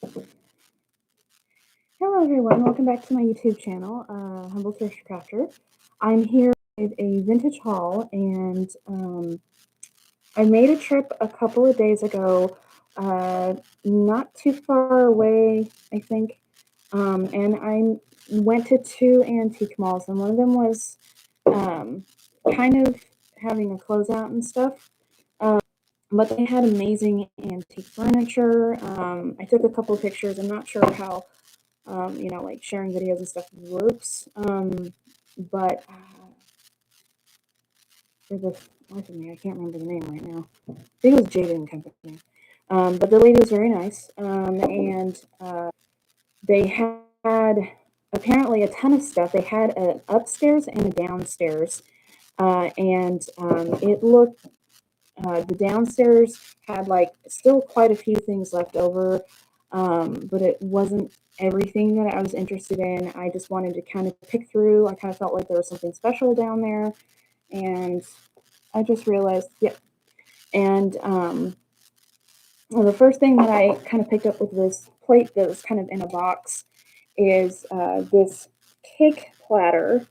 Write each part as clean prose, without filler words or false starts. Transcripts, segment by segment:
Hello everyone, welcome back to my YouTube channel, Humble Thrift Crafter. I'm here with a vintage haul, and I made a trip a couple of days ago, not too far away, I think, and I went to two antique malls, and one of them was kind of having a closeout and stuff, but they had amazing antique furniture. I took a couple of pictures. I'm not sure how like sharing videos and stuff works. But for the life of me, I can't remember the name right now. I think it was Jada and Company. But the lady was very nice, and they had apparently a ton of stuff. They had an upstairs and a downstairs, and it looked. The downstairs had like still quite a few things left over, but it wasn't everything that I was interested in. I just wanted to kind of pick through. I kind of felt like there was something special down there, and I just realized, yeah. And well, the first thing that I kind of picked up with this plate that was kind of in a box is this cake platter.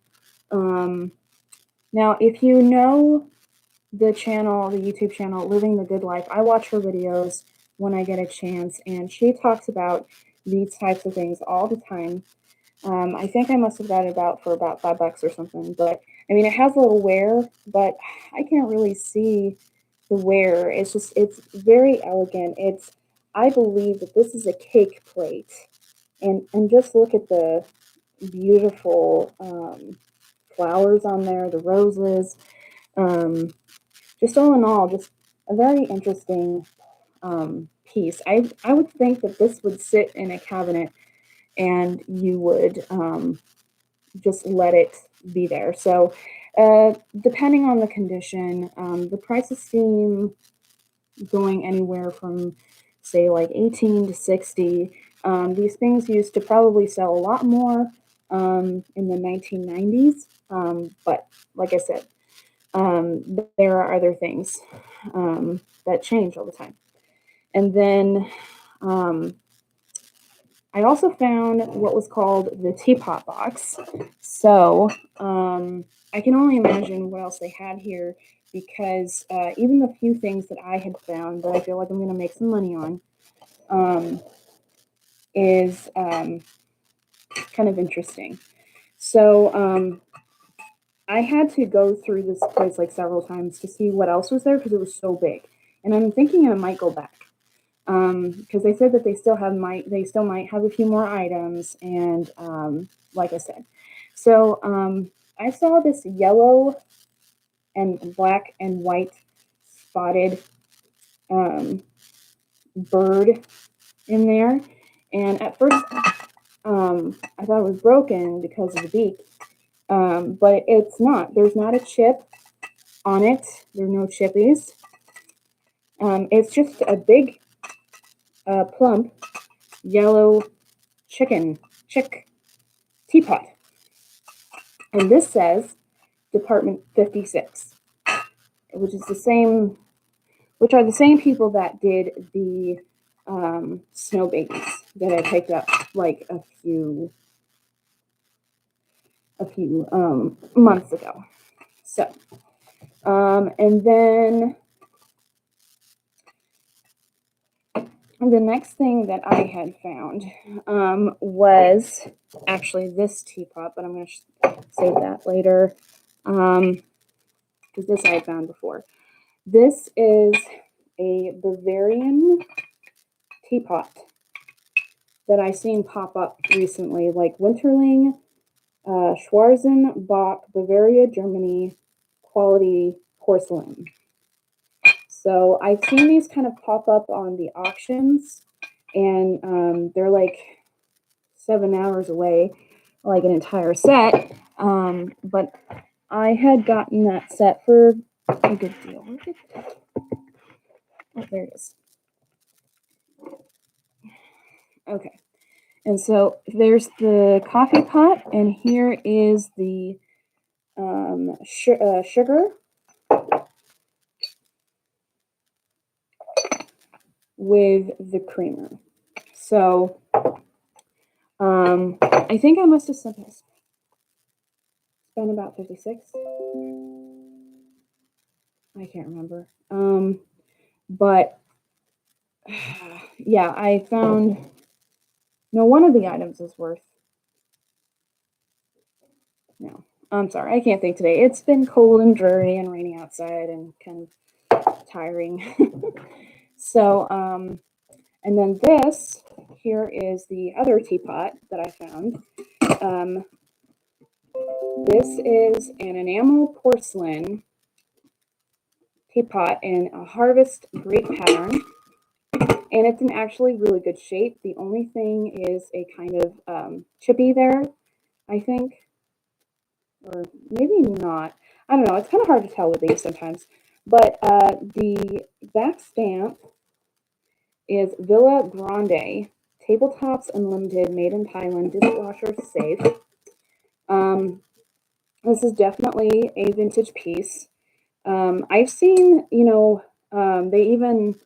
Now, if you know the channel, the YouTube channel, Living the Good Life, I watch her videos when I get a chance, and she talks about these types of things all the time. I think I must have got it about for about $5 or something, but I mean, it has a little wear, but I can't really see the wear. It's very elegant. I believe that this is a cake plate, and just look at the beautiful flowers on there, the roses. Just all in all, just a very interesting piece. I would think that this would sit in a cabinet and you would just let it be there. So depending on the condition, the prices seem going anywhere from say like 18 to 60. These things used to probably sell a lot more in the 1990s, but like I said, there are other things that change all the time. And then I also found what was called the teapot box. So I can only imagine what else they had here, because even the few things that I had found that I feel like I'm going to make some money on is kind of interesting. So I had to go through this place like several times to see what else was there because it was so big. And I'm thinking I might go back because they said that they still might have a few more items, and like I said, so I saw this yellow and black and white spotted bird in there, and at first I thought it was broken because of the beak, but it's not. There's not a chip on it. There are no chippies. It's just a big plump yellow chick teapot. And this says Department 56, which is which are the same people that did the snow babies that I picked up like a few months ago. So, and then the next thing that I had found was actually this teapot, but I'm going to save that later because this I had found before. This is a Bavarian teapot that I seen pop up recently, like Winterling, Schwarzenbach, Bavaria, Germany, quality porcelain. So I've seen these kind of pop up on the auctions, and they're like 7 hours away, like an entire set. But I had gotten that set for a good deal. Oh, there it is. Okay. And so there's the coffee pot, and here is the sugar with the creamer. So I think I must have spent about 56. I can't remember. But yeah, I found, no, one of the items is worth, no, I'm sorry, I can't think today. It's been cold and dreary and rainy outside and kind of tiring. So, and then this here is the other teapot that I found. This is an enamel porcelain teapot in a harvest grape pattern, and it's in actually really good shape. The only thing is a kind of chippy there, I think, or maybe not. I don't know. It's kind of hard to tell with these sometimes. But the back stamp is Villa Grande, Tabletops Unlimited, made in Thailand, dishwasher safe. This is definitely a vintage piece. I've seen, they even,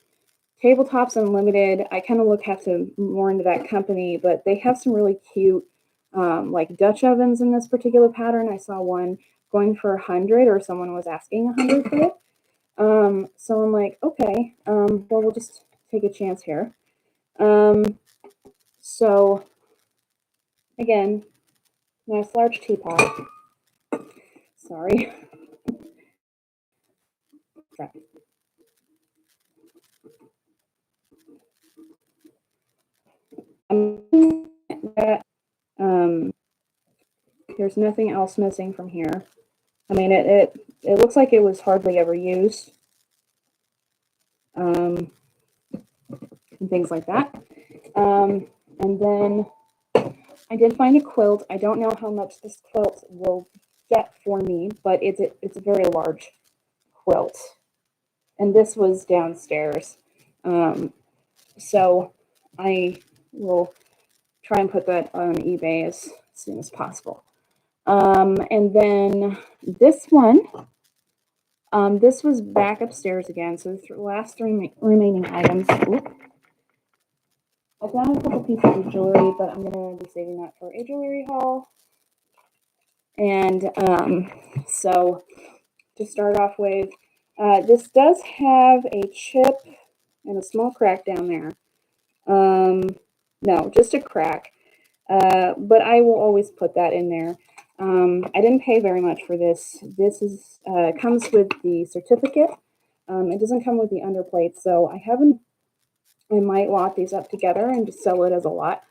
Tabletops Unlimited, I kind of have to more into that company, but they have some really cute, like Dutch ovens in this particular pattern. I saw one going for 100, or someone was asking 100 for it. So I'm like, okay, well, we'll just take a chance here. So again, nice large teapot. Sorry. There's nothing else missing from here. I mean, it looks like it was hardly ever used. And things like that. And then I did find a quilt. I don't know how much this quilt will get for me, but it's a very large quilt. And this was downstairs. So I will try and put that on eBay as soon as possible. And then this one, this was back upstairs again. So the last three remaining items. Oops. I found a couple pieces of jewelry, but I'm going to be saving that for a jewelry haul. And so to start off with, this does have a chip and a small crack down there. No, just a crack. But I will always put that in there. I didn't pay very much for this. This is comes with the certificate. It doesn't come with the underplate, so I might lot these up together and just sell it as a lot.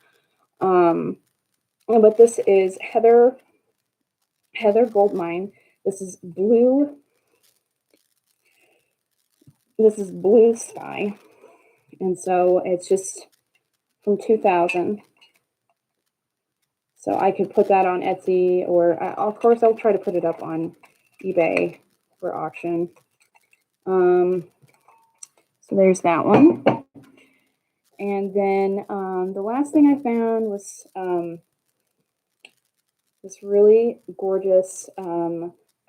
But this is Heather Goldmine. This is blue. This is Blue Sky, and so it's just from 2000. So I could put that on Etsy, or of course I'll try to put it up on eBay for auction. So there's that one. And then the last thing I found was this really gorgeous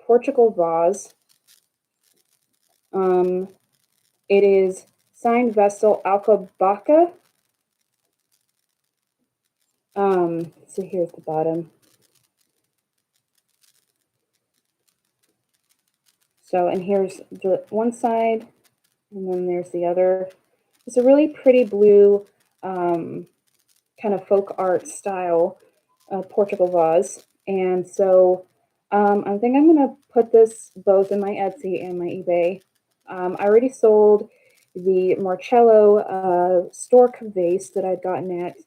Portugal vase. It is signed Vestal Alcobaça. So here's the bottom. So, and here's the one side, and then there's the other. It's a really pretty blue, kind of folk art style Portugal vase. And so I think I'm going to put this both in my Etsy and my eBay. I already sold the Marcello stork vase that I'd gotten at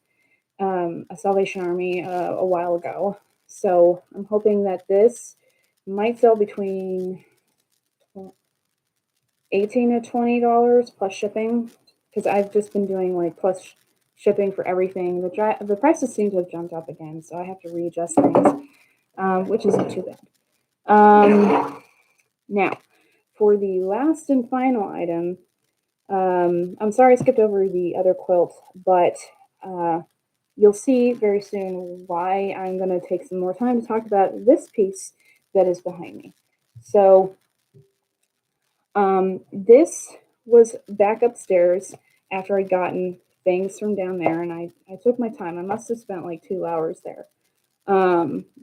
a Salvation Army a while ago. So I'm hoping that this might sell between $18 to $20 plus shipping, because I've just been doing like plus shipping for everything. The prices seem to have jumped up again, so I have to readjust things, which isn't too bad. Now, for the last and final item, I'm sorry I skipped over the other quilt, but you'll see very soon why I'm going to take some more time to talk about this piece that is behind me. So this was back upstairs after I'd gotten things from down there, and I took my time. I must have spent like 2 hours there,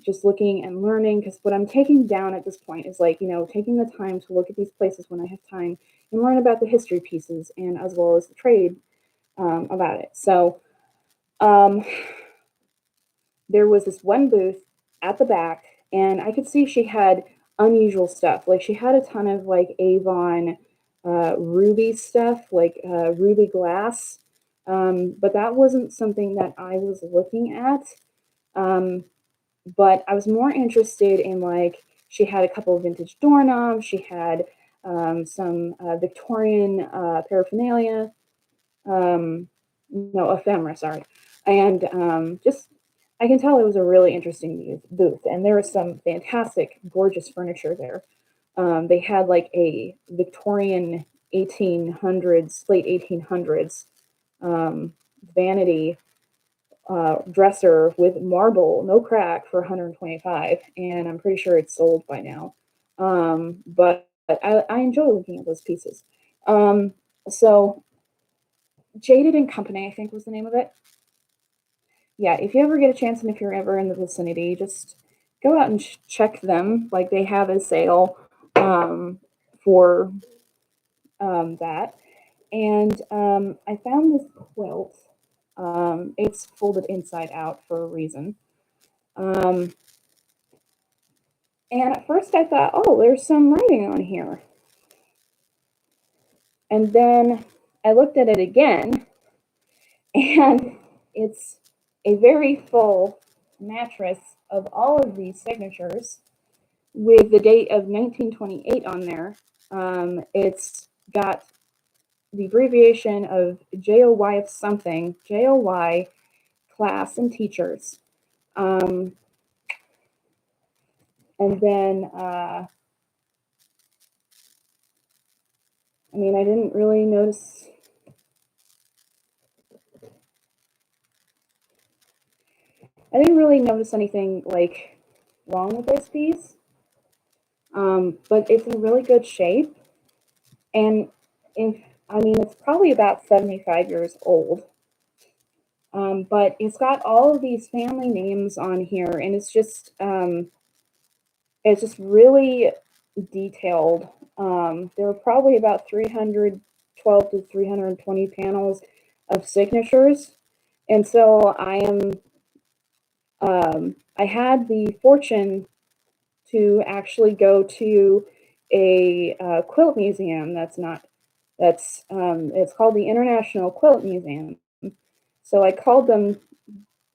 just looking and learning. Because what I'm taking down at this point is like, taking the time to look at these places when I have time and learn about the history pieces and as well as the trade about it. So um, there was this one booth at the back, and I could see she had unusual stuff. Like she had a ton of like Avon ruby stuff, like ruby glass. But that wasn't something that I was looking at. Um, but I was more interested in like she had a couple of vintage doorknobs. She had some Victorian paraphernalia. No, ephemera, sorry. And just, I can tell it was a really interesting booth. And there was some fantastic, gorgeous furniture there. They had like a Victorian 1800s, late 1800s vanity dresser with marble, no crack, for 125, and I'm pretty sure it's sold by now. But I enjoy looking at those pieces. So Jaded and Company, I think was the name of it. Yeah, if you ever get a chance and if you're ever in the vicinity, just go out and check them. Like they have a sale for that. And I found this quilt. It's folded inside out for a reason. Um, and at first I thought, oh, there's some writing on here. And then I looked at it again, and it's a very full mattress of all of these signatures with the date of 1928 on there. It's got the abbreviation of JOY of something, JOY class and teachers. And then, I mean, I didn't really notice. I didn't really notice anything like wrong with this piece, but it's in really good shape. And if I mean, it's probably about 75 years old. But it's got all of these family names on here, and it's just really detailed. There are probably about 312 to 320 panels of signatures, and so I had the fortune to actually go to a quilt museum. It's called the International Quilt Museum. So I called them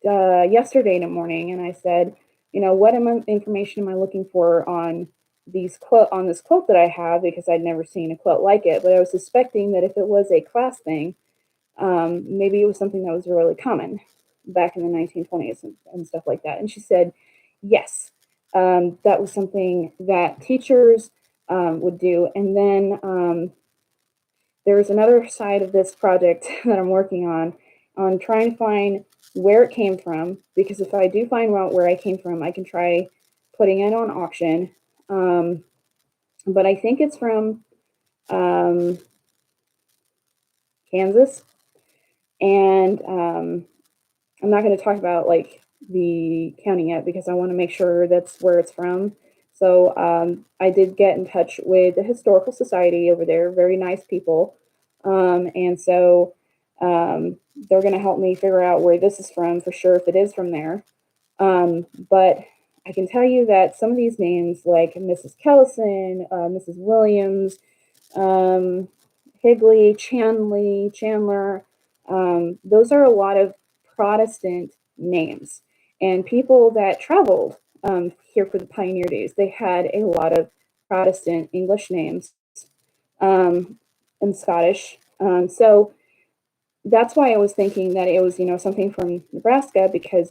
yesterday in the morning, and I said, what information am I looking for on this quilt that I have, because I'd never seen a quilt like it. But I was suspecting that if it was a class thing, maybe it was something that was really common back in the 1920s and stuff like that. And she said, yes, that was something that teachers would do. And then there's another side of this project that I'm working on trying to find where it came from, because if I do find out where I came from, I can try putting it on auction. But I think it's from Kansas, and I'm not going to talk about like the county yet because I want to make sure that's where it's from. So I did get in touch with the Historical Society over there, very nice people. And so they're going to help me figure out where this is from for sure, if it is from there. But I can tell you that some of these names, like Mrs. Kellison, Mrs. Williams, Higley, Chandler, those are a lot of Protestant names. And people that traveled here for the pioneer days, they had a lot of Protestant English names and Scottish. So that's why I was thinking that it was, something from Nebraska, because,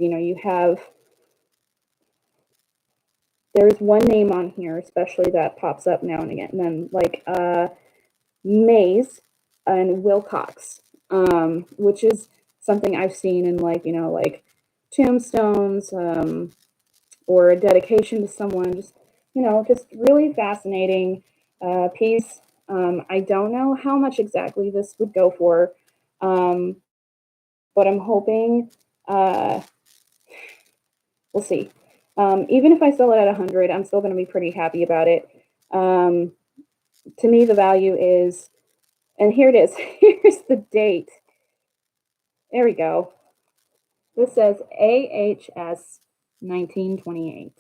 there's one name on here, especially that pops up now and again, and then like Mays and Wilcox, which is something I've seen in like tombstones or a dedication to someone. Just really fascinating piece. I don't know how much exactly this would go for, but I'm hoping, we'll see. Even if I sell it at 100, I'm still going to be pretty happy about it. To me, the value is, and here it is. Here's the date. There we go. This says AHS 1928.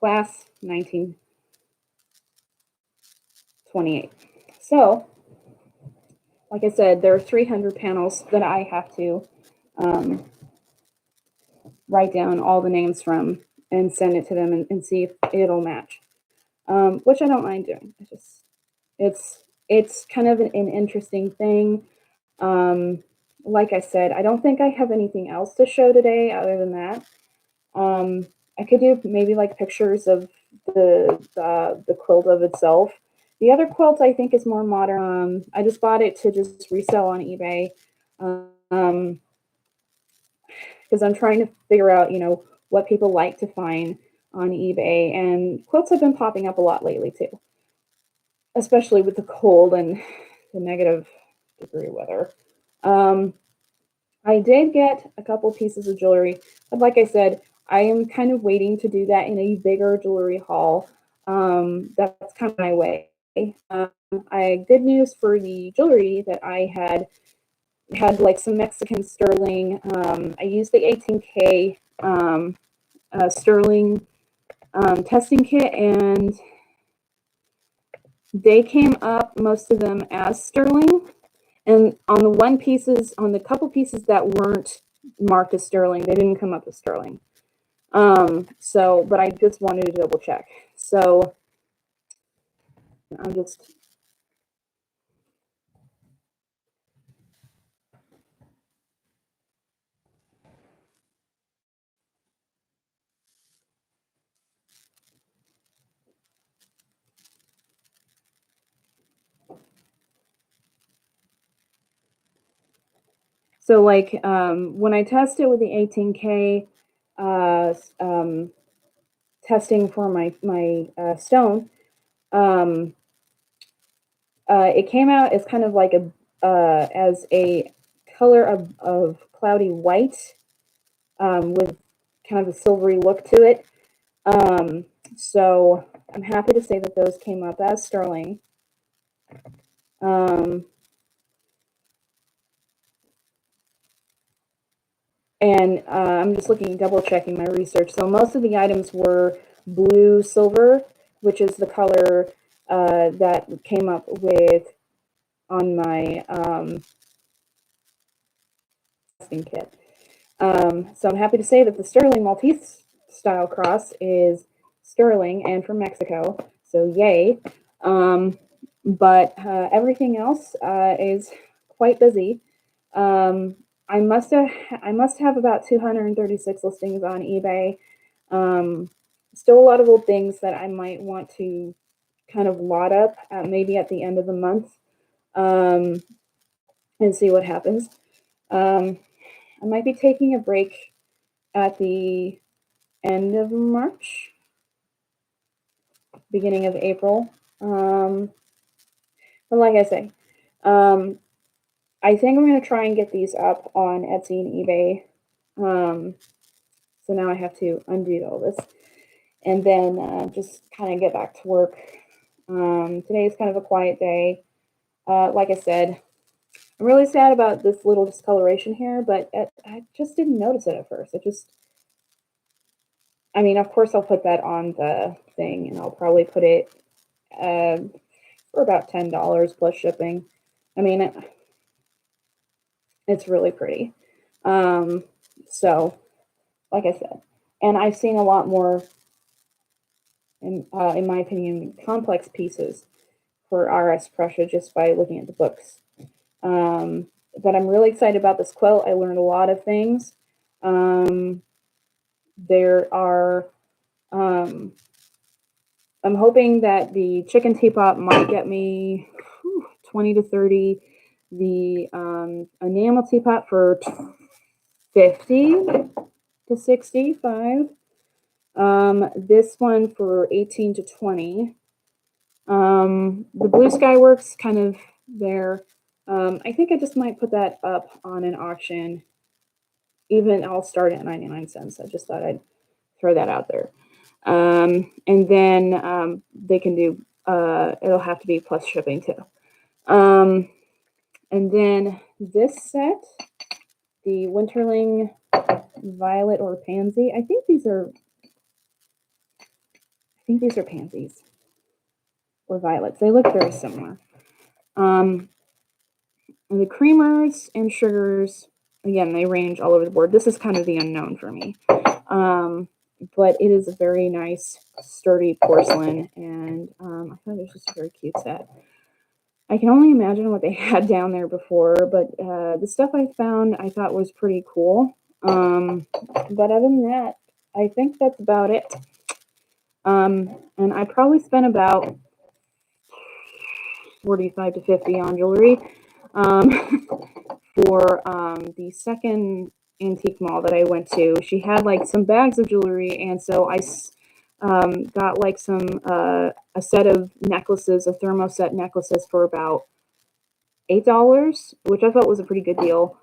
Class 1928. So, like I said, there are 300 panels that I have to write down all the names from and send it to them and see if it'll match, which I don't mind doing. It's kind of an interesting thing. Like I said, I don't think I have anything else to show today other than that. I could do maybe like pictures of the quilt of itself. The other quilt I think is more modern. I just bought it to just resell on eBay because I'm trying to figure out, what people like to find on eBay. And quilts have been popping up a lot lately too, especially with the cold and the -degree weather. I did get a couple pieces of jewelry, but like I said, I am kind of waiting to do that in a bigger jewelry haul. That's kind of my way. Good news for the jewelry that I had like some Mexican sterling. I used the 18K sterling testing kit, and they came up, most of them, as sterling. And on the couple pieces that weren't marked as sterling, they didn't come up as sterling. But I just wanted to double check. So I'm just, so like, when I tested with the 18K, testing for my stone, it came out as kind of like as a color of cloudy white, with kind of a silvery look to it. So I'm happy to say that those came up as sterling. And I'm just double checking my research. So most of the items were blue silver, which is the color that came up with on my testing kit. So I'm happy to say that the sterling Maltese style cross is sterling and from Mexico. So yay. But everything else is quite busy. I must have about 236 listings on eBay. Still a lot of old things that I might want to kind of lot up maybe at the end of the month, and see what happens. I might be taking a break at the end of March, beginning of April. But like I say, I think I'm going to try and get these up on Etsy and eBay. So now I have to undo all this and then just kind of get back to work. Today is kind of a quiet day. Like I said, I'm really sad about this little discoloration here, but I just didn't notice it at first. I mean, of course I'll put that on the thing, and I'll probably put it for about $10 plus shipping. I mean, it's really pretty. So, like I said, and I've seen a lot more, in my opinion, complex pieces for RS Prussia just by looking at the books. But I'm really excited about this quilt. I learned a lot of things. There are, I'm hoping that the chicken teapot might get me 20 to 30. The enamel teapot for 50 to 65. This one for 18 to 20. The Blue Sky Works kind of there. I think I just might put that up on an auction. Even I'll start at 99 cents. I just thought I'd throw that out there. And then they can do, it'll have to be plus shipping too. And then this set, the Winterling Violet or Pansy. I think these are pansies or violets. They look very similar. And the creamers and sugars, again, they range all over the board. This is kind of the unknown for me. But it is a very nice, sturdy porcelain, and I thought it was just a very cute set. I can only imagine what they had down there before, but the stuff I found I thought was pretty cool. But other than that, I think that's about it. And I probably spent about 45 to 50 on jewelry. For the second antique mall that I went to, she had like some bags of jewelry, and so I got like a set of necklaces, a thermoset necklaces for about $8, which I thought was a pretty good deal,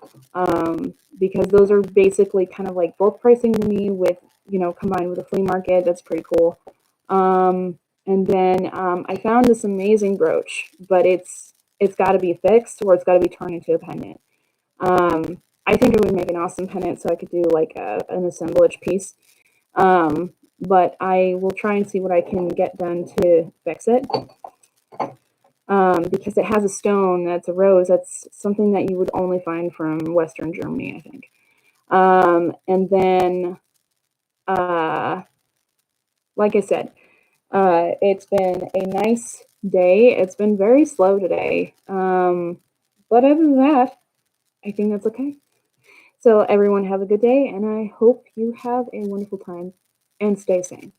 because those are basically kind of like bulk pricing to me with, combined with a flea market. That's pretty cool. And then I found this amazing brooch, but it's got to be fixed or it's got to be turned into a pendant. I think it would make an awesome pendant, so I could do like an assemblage piece. But I will try and see what I can get done to fix it. Because it has a stone that's a rose. That's something that you would only find from Western Germany, I think. And then, like I said, it's been a nice day. It's been very slow today. But other than that, I think that's okay. So everyone have a good day, and I hope you have a wonderful time and stay sane.